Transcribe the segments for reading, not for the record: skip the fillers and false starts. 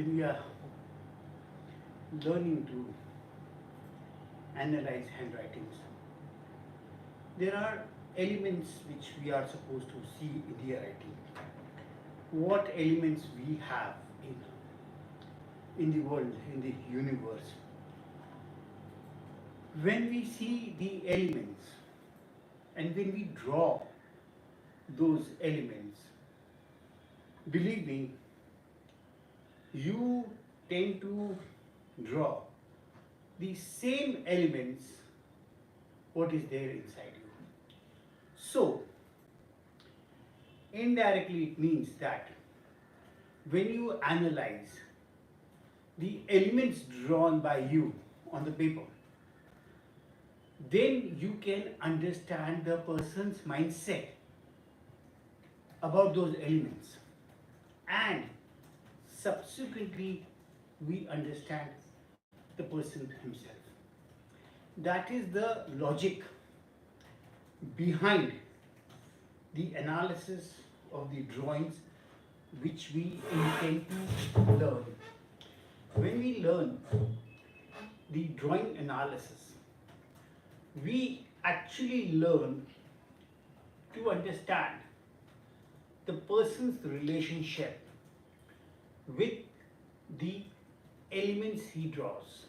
when we are learning to analyze handwritings, there are elements which we are supposed to see in the writing. What elements we have in the world, in the universe. When we see the elements and when we draw those elements, believe me, you tend to draw the same elements what is there inside you. So, indirectly it means that when you analyze the elements drawn by you on the paper, then you can understand the person's mindset about those elements, and subsequently we understand the person himself. That is the logic behind the analysis of the drawings which we intend to learn. When we learn the drawing analysis, we actually learn to understand the person's relationship with the elements he draws.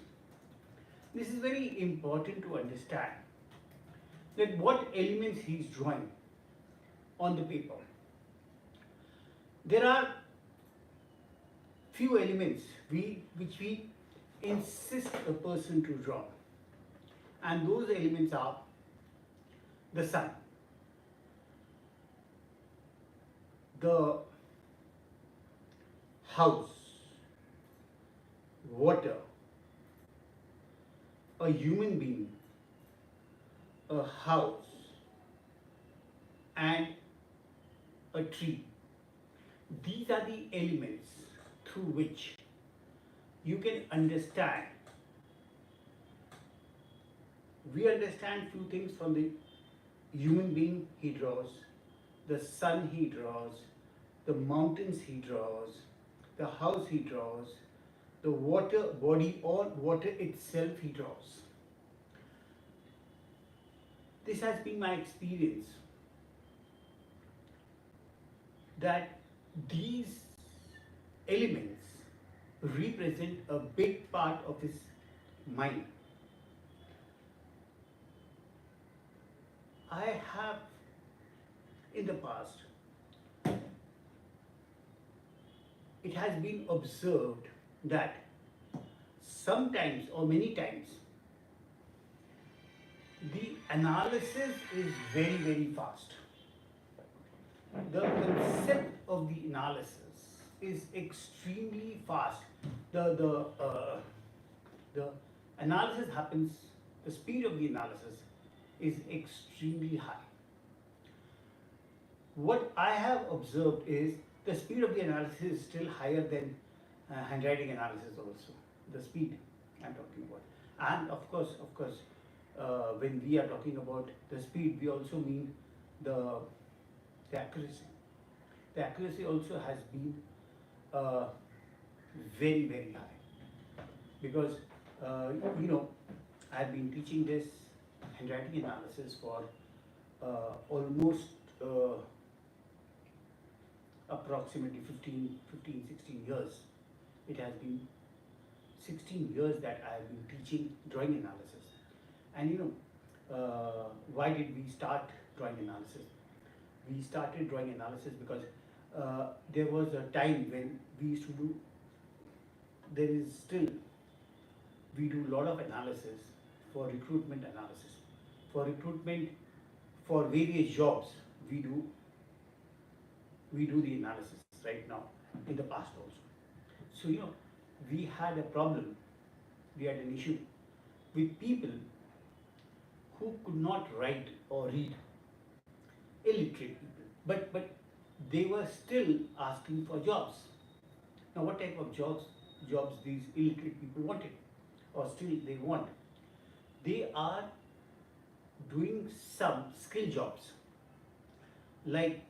This is very important to understand, that what elements he is drawing on the paper. There are few elements which we insist a person to draw, and those elements are the sun, the house, water, a human being, a house, and a tree. These are the elements through which you can understand. We understand few things from the human being he draws, the sun he draws, the mountains he draws, the house he draws, the water body or water itself he draws. This has been my experience, that these elements represent a big part of his mind. I have in the past, it has been observed that sometimes or many times the analysis is very, very fast. The concept of the analysis is extremely fast. The analysis happens, the speed of the analysis is extremely high. What I have observed is the speed of the analysis is still higher than handwriting analysis also. The speed I'm talking about. And of course, when we are talking about the speed, we also mean the accuracy. The accuracy also has been very, very high, because I've been teaching this handwriting analysis for almost approximately 16 years. It has been 16 years that I have been teaching drawing analysis. And why did we start drawing analysis? We started drawing analysis because there was a time when we used to do, there is still, we do a lot of analysis for recruitment analysis. For recruitment, for various jobs, we do the analysis right now, in the past also. So, we had a problem, we had an issue with people who could not write or read, illiterate people, but they were still asking for jobs. Now, what type of jobs these illiterate people wanted, or still they want? They are doing some skill jobs, like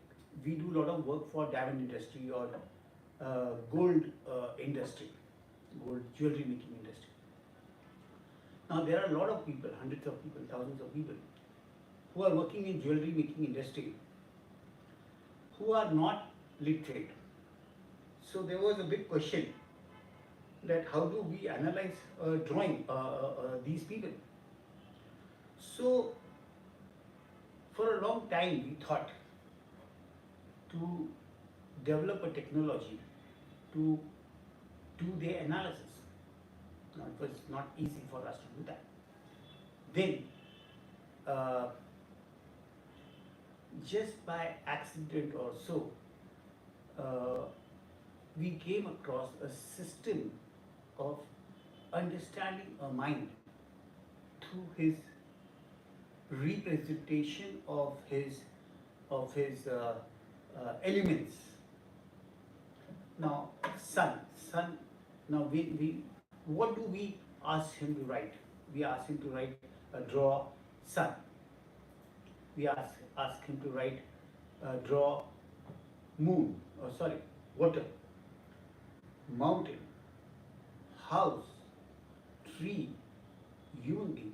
we do a lot of work for diamond industry or gold industry, gold jewelry making industry. Now there are a lot of people, hundreds of people, thousands of people who are working in jewelry making industry who are not literate. So there was a big question that how do we analyze drawing these people. So for a long time we thought to develop a technology to do the analysis. Now it was not easy for us to do that. Then just by accident or so, we came across a system of understanding a mind through his representation of his elements. Now, sun. Now what do we ask him to write? We ask him to write, draw sun. We ask him to write, draw moon. Water, mountain, house, tree, human being.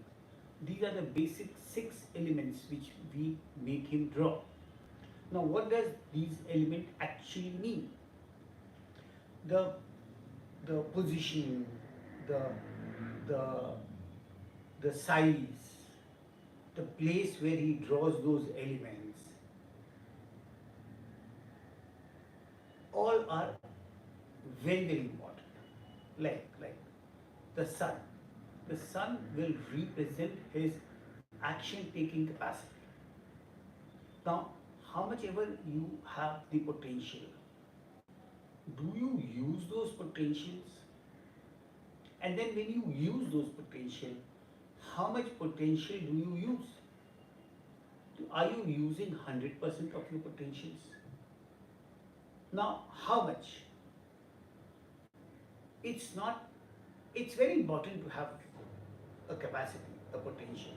These are the basic 6 elements which we make him draw. Now, what does these elements actually mean? The position, the size, the place where he draws those elements, all are very, very important. Like the sun. The sun will represent his action-taking capacity. Now, how much ever you have the potential, do you use those potentials? And then when you use those potential, how much potential do you use? Are you using 100% of your potentials? Now, how much? It's very important to have a capacity, a potential,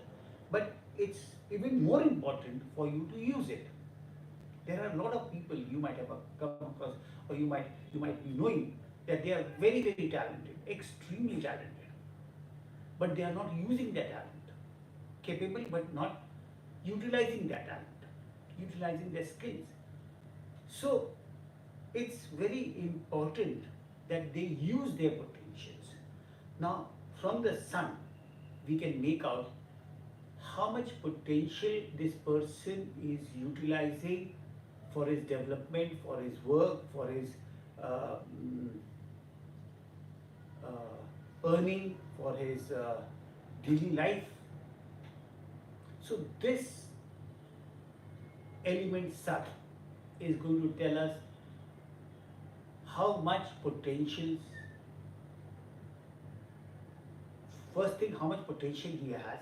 but it's even more important for you to use it. There are a lot of people you might have come across, or you might be knowing that they are very, very talented, extremely talented, but they are not using their talent. Capable, but not utilizing their talent, utilizing their skills. So it's very important that they use their potentials. Now, from the sun, we can make out how much potential this person is utilizing for his development, for his work, for his earning, for his daily life. So this element sun is going to tell us how much potentials, first thing how much potential he has,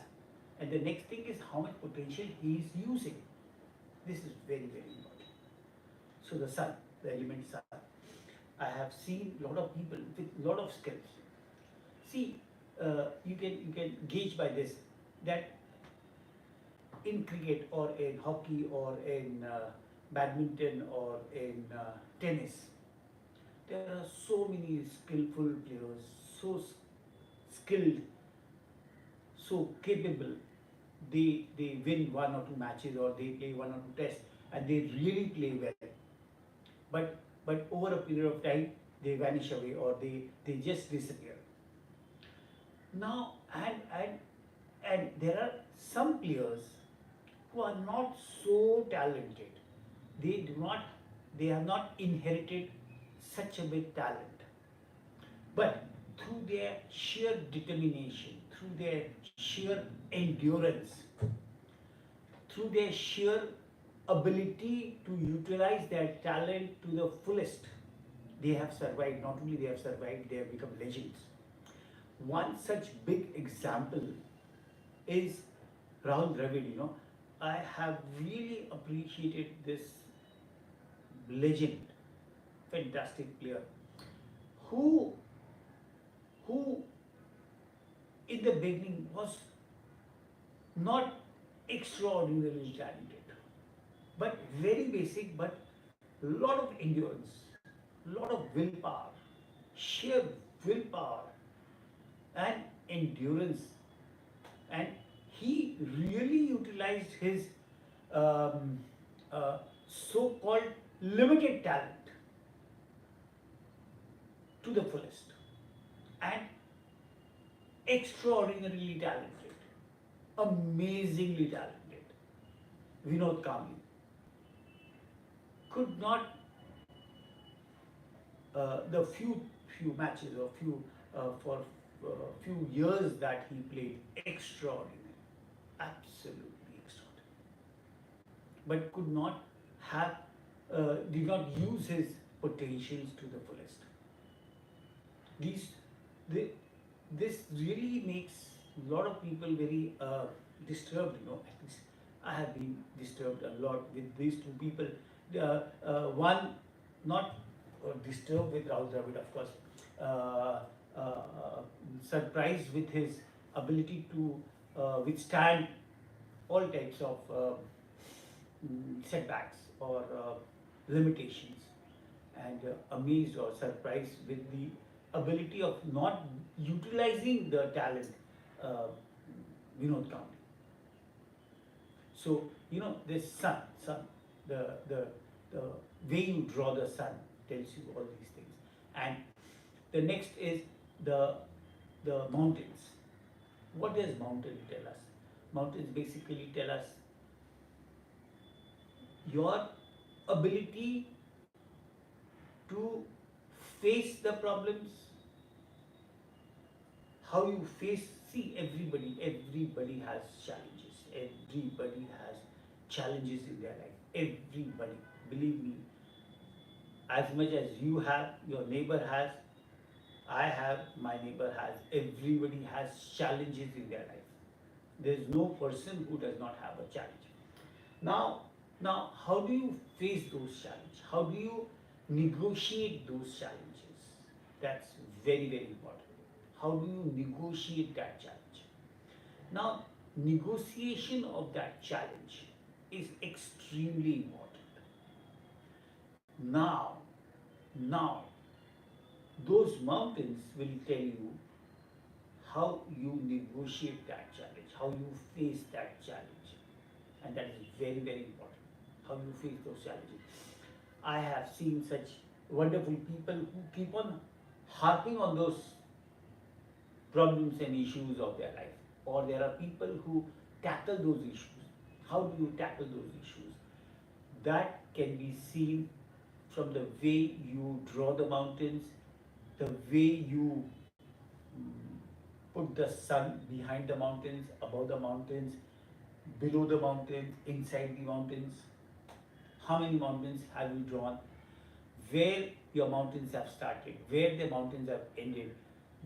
and the next thing is how much potential he is using. This is very, very important. So the sun, the element sun, I have seen a lot of people with a lot of skills. See, you can gauge by this that in cricket or in hockey or in badminton or in tennis, there are so many skillful players, so skilled, so capable. They win 1 or 2 matches, or they play 1 or 2 tests, and they really play well. But over a period of time, they vanish away, or they just disappear. Now, and there are some players who are not so talented. They have not inherited such a big talent. But through their sheer determination, through their sheer endurance, through their sheer ability to utilize their talent to the fullest, they have survived. Not only they have survived, they have become legends. One such big example is Rahul Dravid. I have really appreciated this legend, fantastic player, who in the beginning was not extraordinarily talented, but very basic, but lot of endurance, lot of willpower, sheer willpower and endurance, and he really utilized his um, so-called limited talent to the fullest, and extraordinarily talented, amazingly talented. Vinod Kamli could not, the few matches or for few years that he played, extraordinary, absolutely extraordinary, but could not have, did not use his potentials to the fullest. These, they, this really makes a lot of people very disturbed. At least I have been disturbed a lot with these two people. One, not disturbed with Rahul Dravid, of course, uh, surprised with his ability to withstand all types of setbacks or limitations, and amazed or surprised with the ability of not utilizing the talent, uh, Vinod Kamli. So, this sun, the way you draw the sun tells you all these things. And the next is the mountains. What does mountain tell us? Mountains basically tell us your ability to face the problems, how you face. See, everybody has challenges. Everybody has challenges in their life. Everybody, believe me, as much as you have, your neighbor has, I have, my neighbor has, everybody has challenges in their life. There is no person who does not have a challenge. Now, how do you face those challenges? How do you negotiate those challenges? That's very, very important. How do you negotiate that challenge? Now, negotiation of that challenge is extremely important. Now, those mountains will tell you how you negotiate that challenge, how you face that challenge. And that is very, very important. How you face those challenges. I have seen such wonderful people who keep on harping on those problems and issues of their life. Or there are people who tackle those issues. How do you tackle those issues? That can be seen from the way you draw the mountains, the way you put the sun behind the mountains, above the mountains, below the mountains, inside the mountains. How many mountains have you drawn? Where your mountains have started, where the mountains have ended.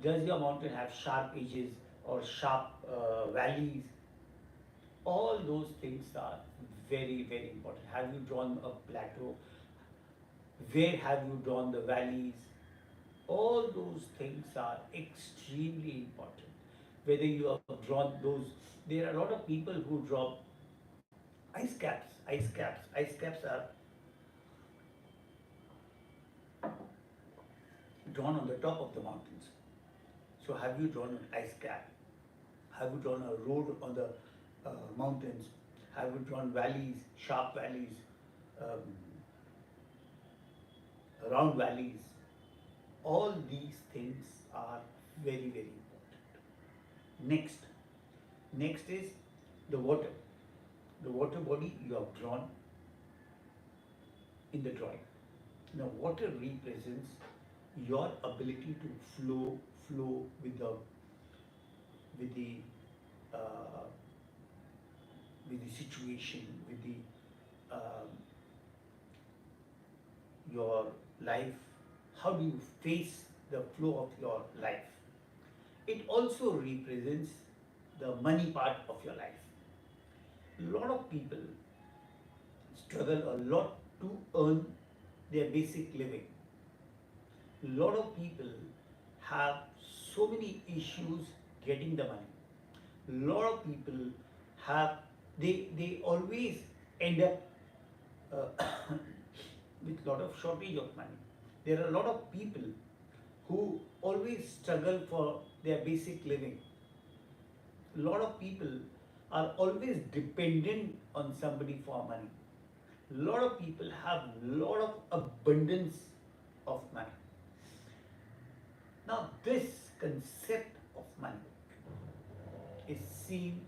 Does your mountain have sharp edges or sharp valleys? All those things are very, very important. Have you drawn a plateau? Where have you drawn the valleys? All those things are extremely important. Whether you have drawn those, there are a lot of people who draw ice caps. Ice caps are drawn on the top of the mountains. So, have you drawn an ice cap? Have you drawn a road on the mountains? Have you drawn valleys, sharp valleys, um, round valleys? All these things are very, very important. Next is the water. The water body you have drawn in the drawing. Now, water represents your ability to flow with the uh, situation, with the your life. How do you face the flow of your life? It also represents the money part of your life. A lot of people struggle a lot to earn their basic living. A lot of people have so many issues getting the money. A lot of people have, they always end up with a lot of shortage of money. There are a lot of people who always struggle for their basic living. A lot of people are always dependent on somebody for money. A lot of people have a lot of abundance of money. Now, this concept of money is seen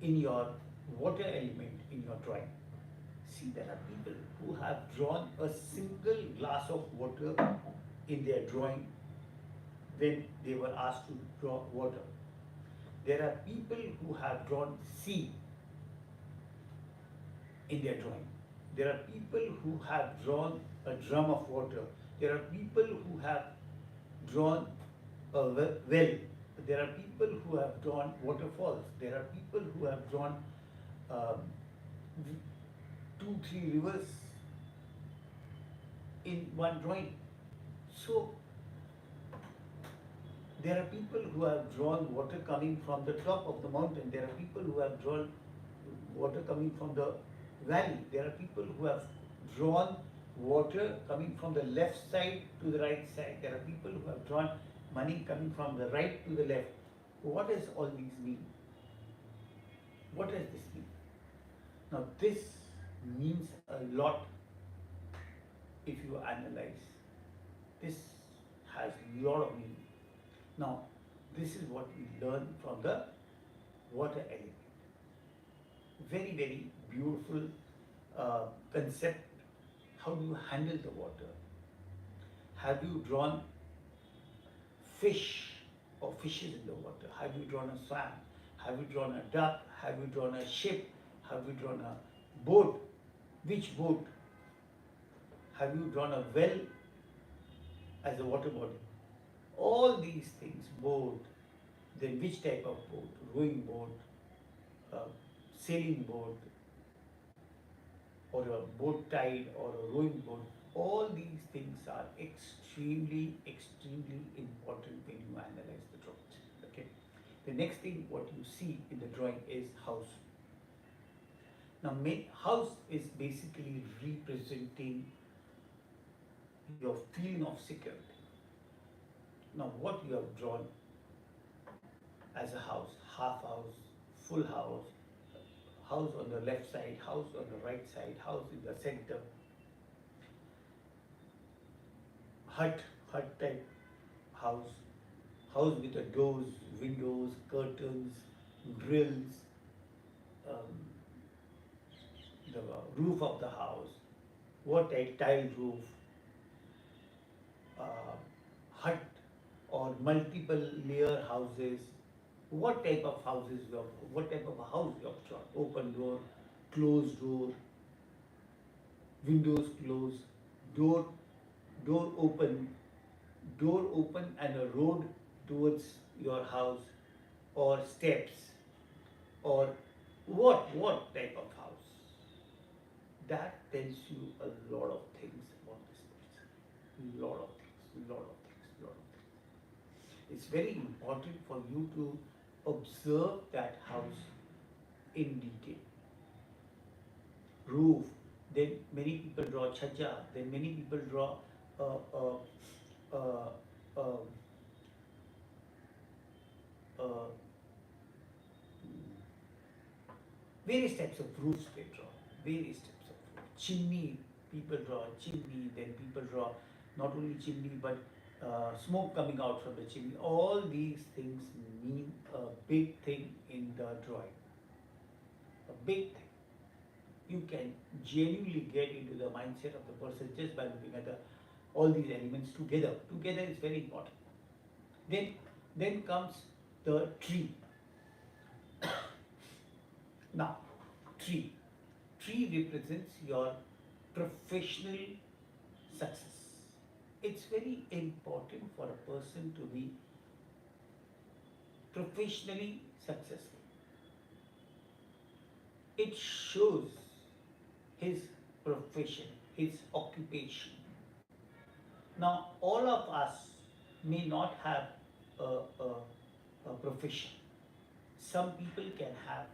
in your water element in your drawing. See, there are people who have drawn a single glass of water in their drawing when they were asked to draw water. There are people who have drawn sea in their drawing. There are people who have drawn a drum of water. There are people who have drawn a well. There are people who have drawn waterfalls. There are people who have drawn um, 2-3 rivers in one drawing. So there are people who have drawn water coming from the top of the mountain. There are people who have drawn water coming from the valley. There are people who have drawn water coming from the left side to the right side. There are people who have drawn money coming from the right to the left. What does all these mean? What does this mean? Now, this means a lot if you analyze. This has a lot of meaning. Now, this is what we learn from the water element. Very, very beautiful concept. How do you handle the water? Have you drawn fish or fishes in the water? Have you drawn a swan? Have you drawn a duck? Have you drawn a ship? Have you drawn a boat? Which boat? Have you drawn a well as a water body? All these things, boat, then which type of boat? Rowing boat, sailing boat, or a boat tide, or a rowing boat. All these things are extremely, extremely important when you analyze the drawings. Okay. The next thing what you see in the drawing is house. Now, house is basically representing your feeling of security. Now, what you have drawn as a house, half house, full house, house on the left side, house on the right side, house in the center, hut type house, house with the doors, windows, curtains, grills, the roof of the house, what type tile roof, hut or multiple layer houses, what type of houses you have, what type of a house you have drawn, open door, closed door, windows closed, door open and a road towards your house, or steps, or what type of house. That tells you a lot of things about this person. Lot of things. It's very important for you to observe that house in detail. Roof, then many people draw chacha, then many people draw various types of roofs they draw, various types of roof. Chimney, people draw chimney, then people draw not only chimney but smoke coming out from the chimney. All these things mean a big thing in the drawing. A big thing. You can genuinely get into the mindset of the person just by looking at all these elements together. Together is very important. Then comes the tree. Now, tree. Tree represents your professional success. It's very important for a person to be professionally successful. It shows his profession, his occupation. Now, all of us may not have a profession. Some people can have,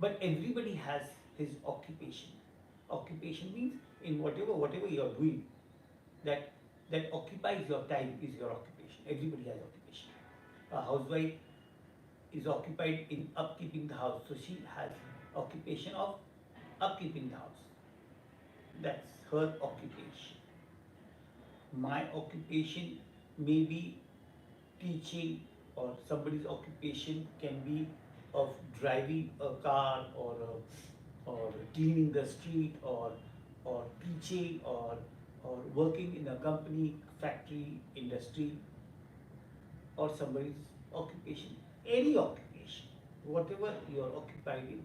but everybody has his occupation. Occupation means in whatever you are doing, that that occupies your time is your occupation. Everybody has occupation. A housewife is occupied in upkeeping the house, so she has occupation of upkeeping the house. That's her occupation. My occupation may be teaching, or somebody's occupation can be of driving a car, or cleaning the street, or teaching, or working in a company, factory, industry, or somebody's occupation, any occupation, whatever you are occupied in.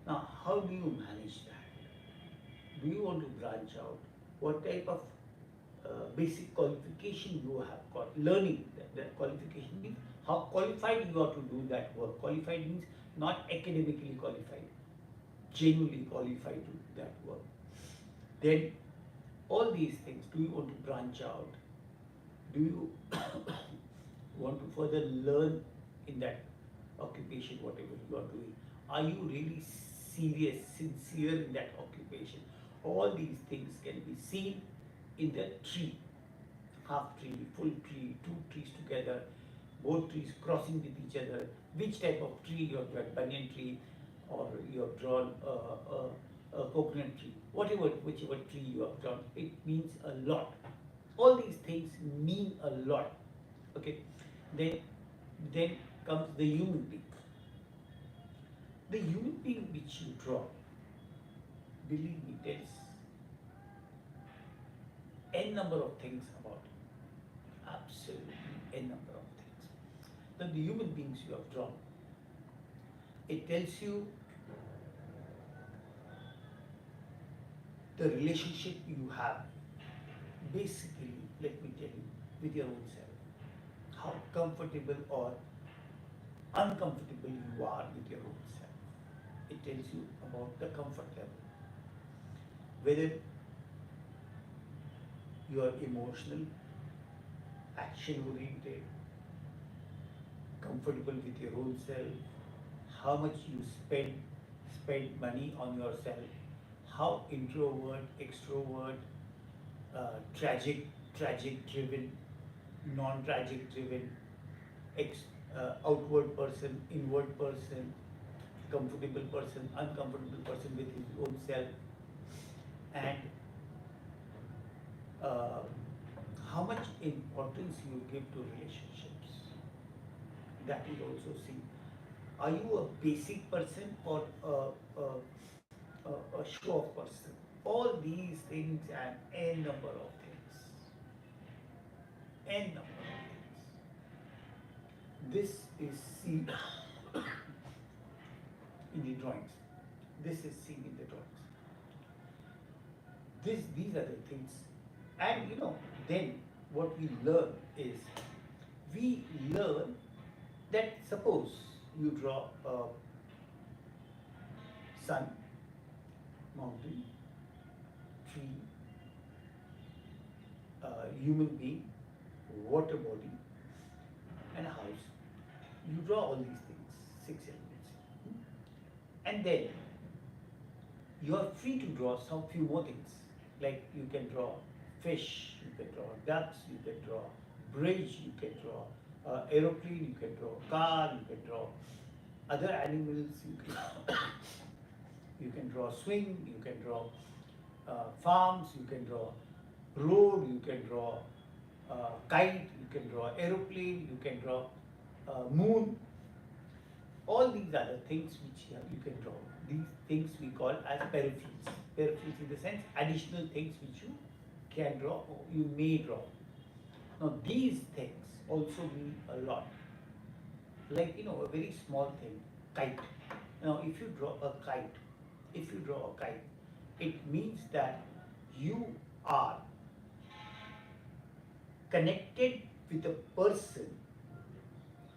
Now, how do you manage that? Do you want to branch out? What type of basic qualification you have got? Learning that qualification means how qualified you are to do that work. Qualified means not academically qualified, genuinely qualified to do that work. Then all these things, do you want to branch out? Do you want to further learn in that occupation, whatever you are doing? Are you really serious, sincere in that occupation? All these things can be seen in the tree, half tree, full tree, two trees together, both trees crossing with each other. Which type of tree you have got, banyan tree, or you have drawn a coconut tree, whichever tree you have drawn, it means a lot. All these things mean a lot. Okay, then comes the human being. The human being which you draw, believe me, there is n number of things about it. Absolutely n number of things. Then the human beings you have drawn, it tells you the relationship you have, basically, let me tell you, with your own self. How comfortable or uncomfortable you are with your own self. It tells you about the comfort level. Whether you are emotional, action oriented, comfortable with your own self, how much you spend money on yourself, how introvert, extrovert, tragic driven, non-tragic driven, outward person, inward person, comfortable person, uncomfortable person with his own self, and how much importance you give to relationships. That is also seen. Are you a basic person or a show-off person? All these things and n number of things. N number of things. This is seen in the drawings. This is seen in the drawings. These are the things. And then what we learn is, we learn that suppose you draw a sun, mountain, tree, human being, water body, and a house. You draw all these things, 6 elements. And then you are free to draw some few more things. Like you can draw fish, you can draw ducks, you can draw bridge, you can draw aeroplane, you can draw car, you can draw other animals, you can draw swing, you can draw farms, you can draw road, you can draw kite, you can draw aeroplane, you can draw moon. All these are the things which you can draw. These things we call as peripheries. Peripheries in the sense additional things which you can draw or you may draw. Now these things also mean a lot. Like a very small thing, kite. Now if you draw a kite, it means that you are connected with a person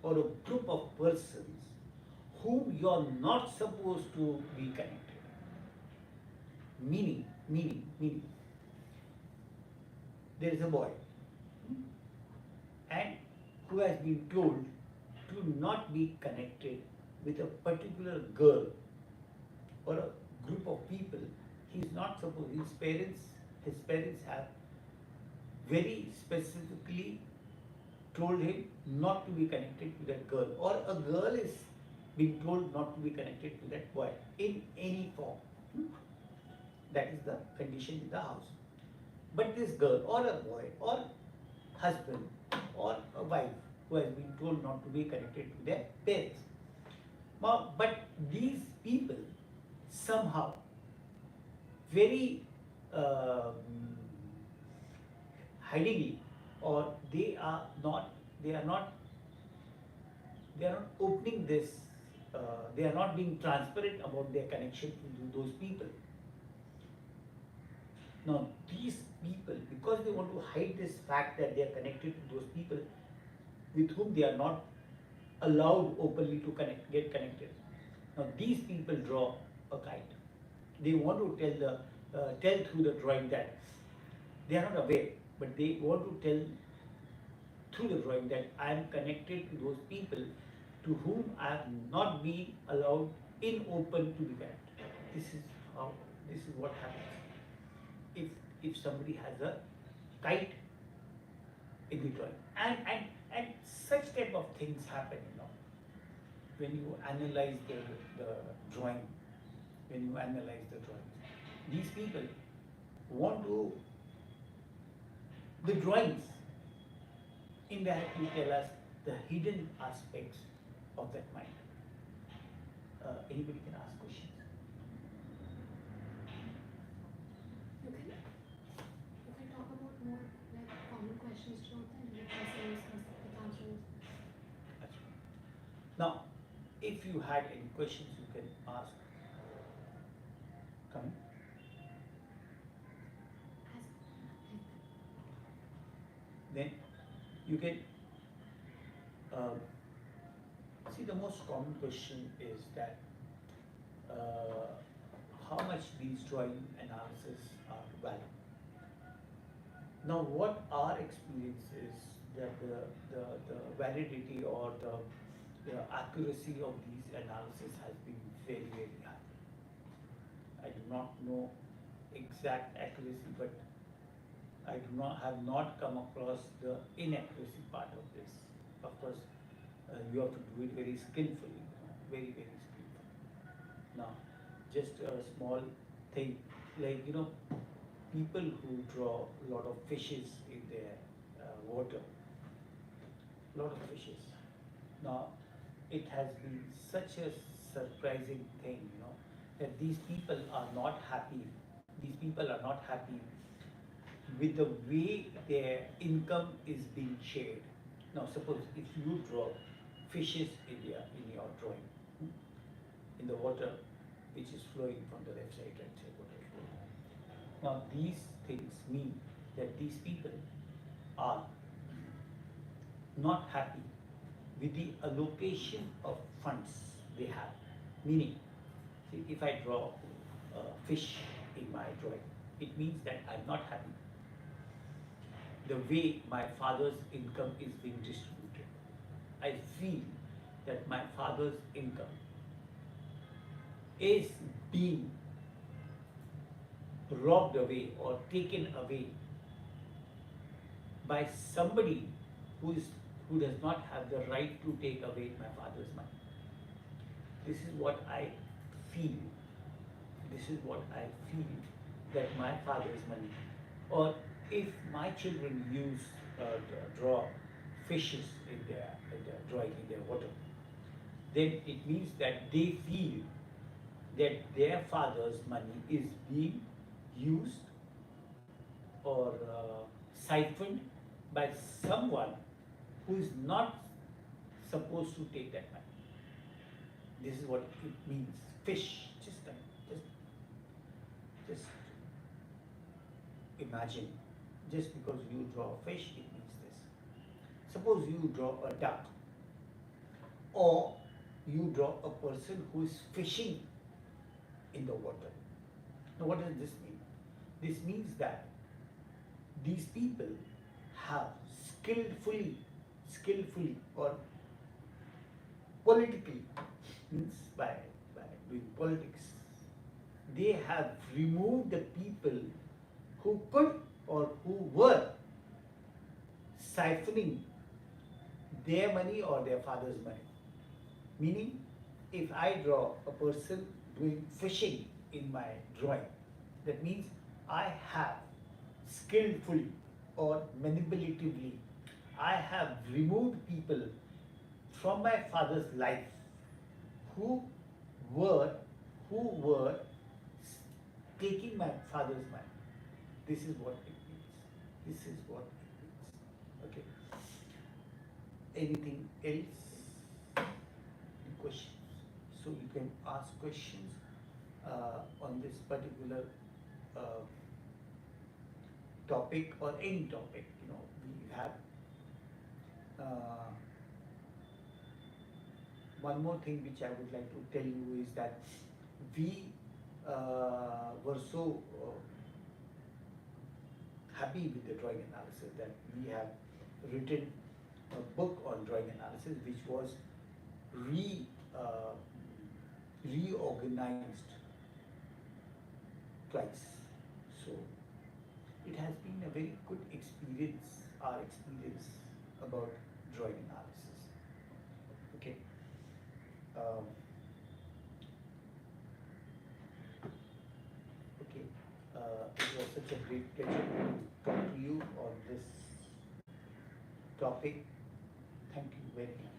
or a group of persons whom you are not supposed to be connected. Meaning. There is a boy and who has been told to not be connected with a particular girl or a group of people He's not supposed, his parents have very specifically told him not to be connected to that girl, or a girl is being told not to be connected to that boy in any form. Hmm? That is the condition in the house. But this girl or a boy or husband or a wife who has been told not to be connected to their parents. Now, but these people somehow very hidingly, or they are not they are not opening this, they are not being transparent about their connection to those people. Now, these people, because they want to hide this fact that they are connected to those people with whom they are not allowed openly to get connected. Now, these people draw a kite. They want to tell through the drawing that they are not aware, but they want to tell through the drawing that I am connected to those people to whom I have not been allowed in open to be connected. This is what happens. If somebody has a kite in the drawing. And such type of things happen, when you analyze the drawing, when you analyze the drawings. These people want to, the drawings indirectly tell us the hidden aspects of that mind. Anybody can ask questions. You can talk about more like common questions throughout the concerns or answers. That's right. Now, if you had any questions, you can ask. Come in. Then you can see, the most common question is that how much these drawing analysis are valid. Now, what our experience is that the validity or the accuracy of these analysis has been very, very high. I do not know exact accuracy, but I have not come across the inaccuracy part of this. Of course, you have to do it very skillfully, very, very skillfully. Now, just a small thing, like, people who draw a lot of fishes in their water, lot of fishes. Now, it has been such a surprising thing, that these people are not happy. These people are not happy with the way their income is being shared. Now, suppose if you draw fishes in your drawing, in the water which is flowing from the left side, right side, water flowing. Now, these things mean that these people are not happy with the allocation of funds they have. Meaning, see, if I draw a fish in my drawing, it means that I'm not happy the way my father's income is being distributed. I feel that my father's income is being robbed away or taken away by somebody who does not have the right to take away my father's money. This is what I feel. This is what I feel, that my father's money. Or if my children draw fishes in their drawing, in their water, then it means that they feel that their father's money is being used or siphoned by someone who is not supposed to take that money. This is what it means. Fish, just imagine, just because you draw a fish, it means this. Suppose you draw a duck, or you draw a person who is fishing in the water. Now, what does this mean? This means that these people have skillfully or politically, means by doing politics, they have removed the people who could or who were siphoning their money or their father's money. Meaning, if I draw a person doing fishing in my drawing, that means I have skillfully or manipulatively, I have removed people from my father's life who were taking my father's money. This is what it means. This is what it means. Okay. Anything else? Any questions? So you can ask questions on this particular topic or any topic. You know, we have one more thing which I would like to tell you is that we were so happy with the drawing analysis that we have written a book on drawing analysis which was reorganized twice. So it has been a very good experience, our experience about drawing analysis. Okay. Okay. It was such a great pleasure to talk to you on this topic. Thank you very much.